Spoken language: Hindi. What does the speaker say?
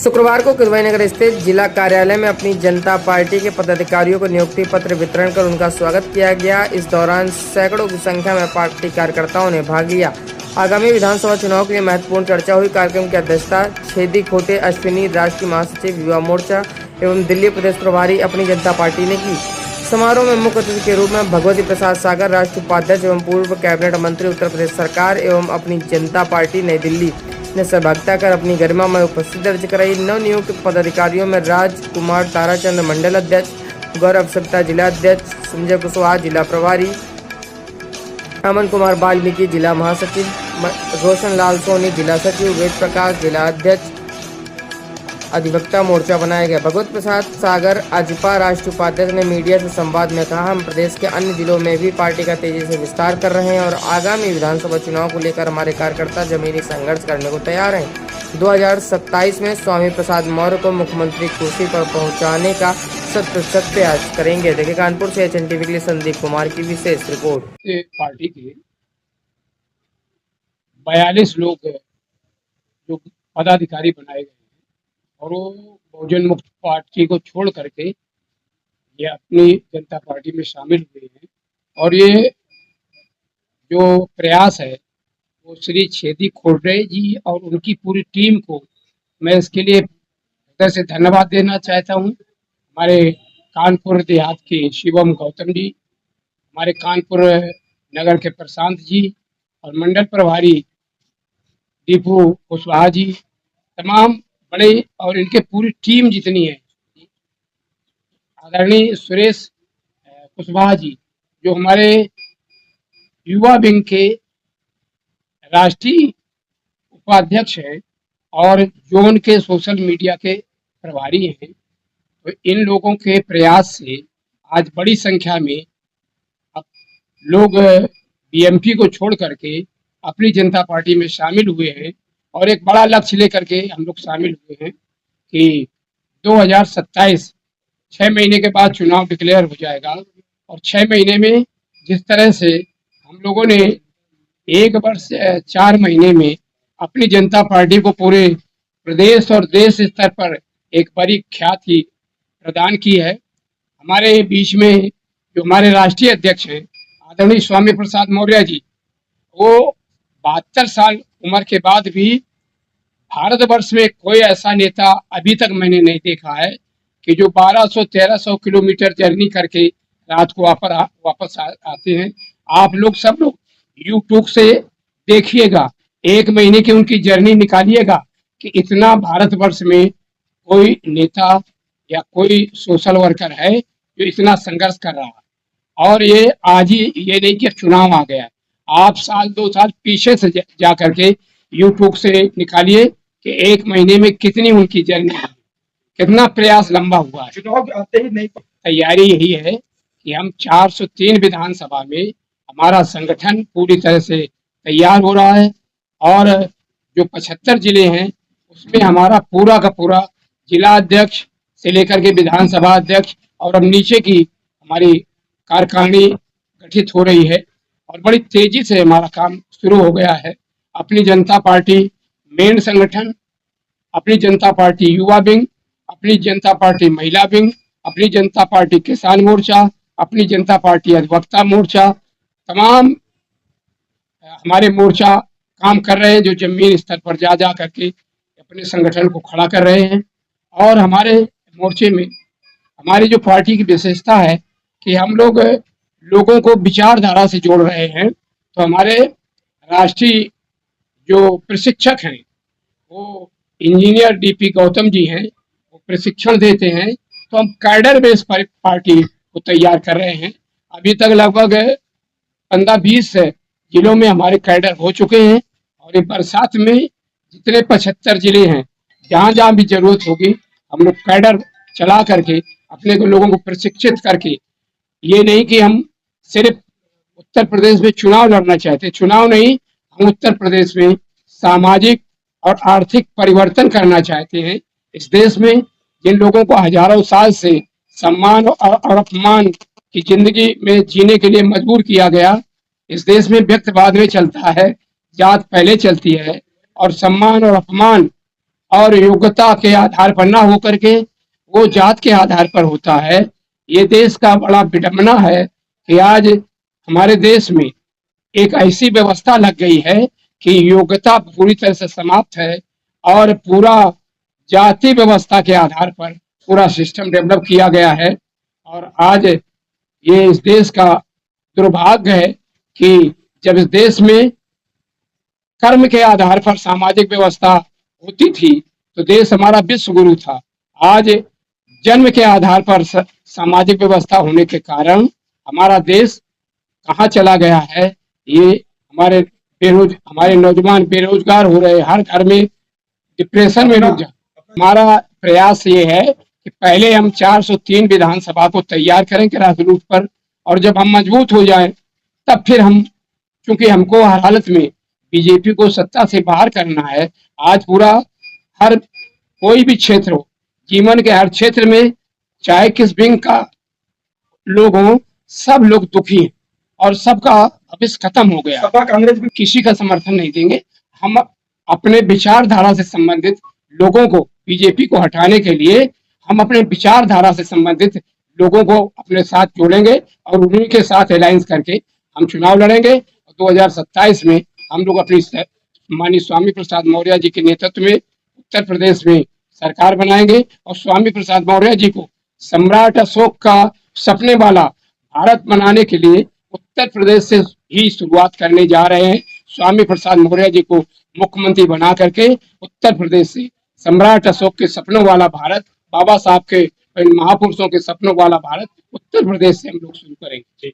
शुक्रवार को किदवई स्थित जिला कार्यालय में अपनी जनता पार्टी के पदाधिकारियों को नियुक्ति पत्र वितरण कर उनका स्वागत किया गया। इस दौरान सैकड़ों की संख्या में पार्टी कार्यकर्ताओं ने भाग लिया। आगामी विधानसभा चुनाव के लिए महत्वपूर्ण चर्चा हुई। कार्यक्रम की अध्यक्षता छेदी खोटे अश्विनी, राष्ट्रीय महासचिव युवा मोर्चा एवं दिल्ली प्रदेश प्रभारी अपनी जनता पार्टी ने की। समारोह में मुख्य अतिथि के रूप में भगवती प्रसाद सागर, राष्ट्रीय उपाध्यक्ष एवं पूर्व कैबिनेट मंत्री उत्तर प्रदेश सरकार एवं अपनी जनता पार्टी नई दिल्ली ने सहभागिता कर अपनी गरिमा में उपस्थिति दर्ज कराई। नवनियुक्त पदाधिकारियों में राजकुमार ताराचंद मंडल अध्यक्ष, गौरव सप्ता जिला अध्यक्ष, संजय कुशवाहा जिला प्रभारी, अमन कुमार वाल्मीकि जिला महासचिव, रोशन लाल सोनी जिला सचिव, वेद प्रकाश जिला अध्यक्ष, अधिवक्ता मोर्चा बनाया गया। भगवत प्रसाद सागर अजपा राष्ट्रीय उपाध्यक्ष ने मीडिया से संवाद में कहा, हम प्रदेश के अन्य जिलों में भी पार्टी का तेजी से विस्तार कर रहे हैं और आगामी विधानसभा चुनाव को लेकर हमारे कार्यकर्ता जमीनी संघर्ष करने को तैयार हैं। 2027 में स्वामी प्रसाद मौर्य को मुख्यमंत्री कुर्सी पर पहुंचाने का 100% प्रयास करेंगे। देखिए कानपुर से HNTV के लिए संदीप कुमार की विशेष रिपोर्ट। पार्टी के 42 लोग जो पदाधिकारी बनाए गए और वो बहुजन मुक्त पार्टी को छोड़ करके ये अपनी जनता पार्टी में शामिल हुए हैं। और ये जो प्रयास है वो श्री छेदी खोटे जी और उनकी पूरी टीम को मैं इसके लिए हृदय से धन्यवाद देना चाहता हूँ। हमारे कानपुर देहात के शिवम गौतम जी, हमारे कानपुर नगर के प्रशांत जी और मंडल प्रभारी दीपू कुशवाहा जी, तमाम बड़े और इनके पूरी टीम जितनी है, आदरणीय सुरेश कुशवाहा जी जो हमारे युवा विंग के राष्ट्रीय उपाध्यक्ष हैं और जोन के सोशल मीडिया के प्रभारी हैं, तो इन लोगों के प्रयास से आज बड़ी संख्या में अब लोग BMP को छोड़ करके अपनी जनता पार्टी में शामिल हुए हैं। और एक बड़ा लक्ष्य लेकर के हम लोग शामिल हुए हैं कि 2027 6 महीने के बाद चुनाव डिक्लेयर हो जाएगा और 6 महीने में जिस तरह से हम लोगों ने 1 वर्ष 4 महीने में अपनी जनता पार्टी को पूरे प्रदेश और देश स्तर पर एक बड़ी ख्याति प्रदान की है। हमारे बीच में जो हमारे राष्ट्रीय अध्यक्ष हैं आदरणीय स्वामी प्रसाद मौर्य जी, वो 72 साल उम्र के बाद भी भारतवर्ष में कोई ऐसा नेता अभी तक मैंने नहीं देखा है कि जो 1200-1300 किलोमीटर जर्नी करके रात को वापस आते हैं। आप लोग सब लोग यूट्यूब से देखिएगा, 1 महीने की उनकी जर्नी निकालिएगा कि इतना भारतवर्ष में कोई नेता या कोई सोशल वर्कर है जो इतना संघर्ष कर रहा है। और ये आज ही ये नहीं कि चुनाव आ गया है, आप साल 2 साल पीछे से जा करके यूट्यूब से निकालिए कि 1 महीने में कितनी उनकी जर्नी है, कितना प्रयास लंबा हुआ है। चुनाव आते ही नहीं, तैयारी यही है कि हम 403 विधानसभा में हमारा संगठन पूरी तरह से तैयार हो रहा है और जो 75 जिले हैं उसमें हमारा पूरा का पूरा जिला अध्यक्ष से लेकर के विधानसभा अध्यक्ष और अब नीचे की हमारी कार्यकारिणी गठित हो रही है और बड़ी तेजी से हमारा काम शुरू हो गया है। अपनी जनता पार्टी मेन संगठन, अपनी जनता पार्टी युवा विंग, अपनी जनता पार्टी महिला विंग, अपनी जनता पार्टी किसान मोर्चा, अपनी जनता पार्टी अधिवक्ता मोर्चा, तमाम हमारे मोर्चा काम कर रहे हैं जो जमीन स्तर पर जा करके अपने संगठन को खड़ा कर रहे हैं। और हमारे मोर्चे में हमारी जो पार्टी की विशेषता है कि हम लोगों को विचारधारा से जोड़ रहे हैं। तो हमारे राष्ट्रीय जो प्रशिक्षक हैं वो इंजीनियर DP गौतम जी हैं, वो प्रशिक्षण देते हैं। तो हम कैडर बेस पार्टी को तैयार कर रहे हैं। अभी तक लगभग 15-20 जिलों में हमारे कैडर हो चुके हैं और ये बरसात में जितने 75 जिले हैं जहाँ जहाँ भी जरूरत होगी हम लोग कैडर चला करके अपने लोगों को प्रशिक्षित करके, ये नहीं कि हम सिर्फ उत्तर प्रदेश में चुनाव लड़ना चाहते, चुनाव नहीं, हम उत्तर प्रदेश में सामाजिक और आर्थिक परिवर्तन करना चाहते हैं। इस देश में जिन लोगों को हजारों साल से सम्मान और अपमान की जिंदगी में जीने के लिए मजबूर किया गया, इस देश में व्यक्ति बाद में चलता है, जात पहले चलती है और सम्मान और अपमान और योग्यता के आधार पर ना हो करके वो जात के आधार पर होता है। ये देश का बड़ा विडंबना है कि आज हमारे देश में एक ऐसी व्यवस्था लग गई है कि योग्यता पूरी तरह से समाप्त है और पूरा जाति व्यवस्था के आधार पर पूरा सिस्टम डेवलप किया गया है। और आज ये इस देश का दुर्भाग्य है कि जब इस देश में कर्म के आधार पर सामाजिक व्यवस्था होती थी तो देश हमारा विश्व गुरु था। आज जन्म के आधार पर सामाजिक व्यवस्था होने के कारण हमारा देश कहाँ चला गया है। ये हमारे नौजवान बेरोजगार हो रहे, हर घर में डिप्रेशन में डूब जा। हमारा प्रयास ये है कि पहले हम 403 विधानसभा को तैयार करें ग्रास रूट पर, और जब हम मजबूत हो जाएं तब फिर हम, क्योंकि हमको हर हालत में बीजेपी को सत्ता से बाहर करना है। आज पूरा हर कोई भी क्षेत्र हो, जीवन के हर क्षेत्र में, चाहे किस विंग का लोग हों, सब लोग दुखी हैं और सबका भविष्य खत्म हो गया। सपा कांग्रेस भी किसी का समर्थन नहीं देंगे। हम अपने विचारधारा से संबंधित लोगों को, बीजेपी को हटाने के लिए हम अपने विचारधारा से संबंधित लोगों को अपने साथ जोड़ेंगे और उन्हीं के साथ अलायंस करके हम चुनाव लड़ेंगे। 2027 में हम लोग अपनी माननीय स्वामी प्रसाद मौर्य जी के नेतृत्व में उत्तर प्रदेश में सरकार बनाएंगे और स्वामी प्रसाद मौर्य जी को सम्राट अशोक का सपने वाला भारत बनाने के लिए उत्तर प्रदेश से ही शुरुआत करने जा रहे हैं। स्वामी प्रसाद मौर्य जी को मुख्यमंत्री बना करके उत्तर प्रदेश से सम्राट अशोक के सपनों वाला भारत, बाबा साहब के महापुरुषों के सपनों वाला भारत उत्तर प्रदेश से हम लोग शुरू करेंगे।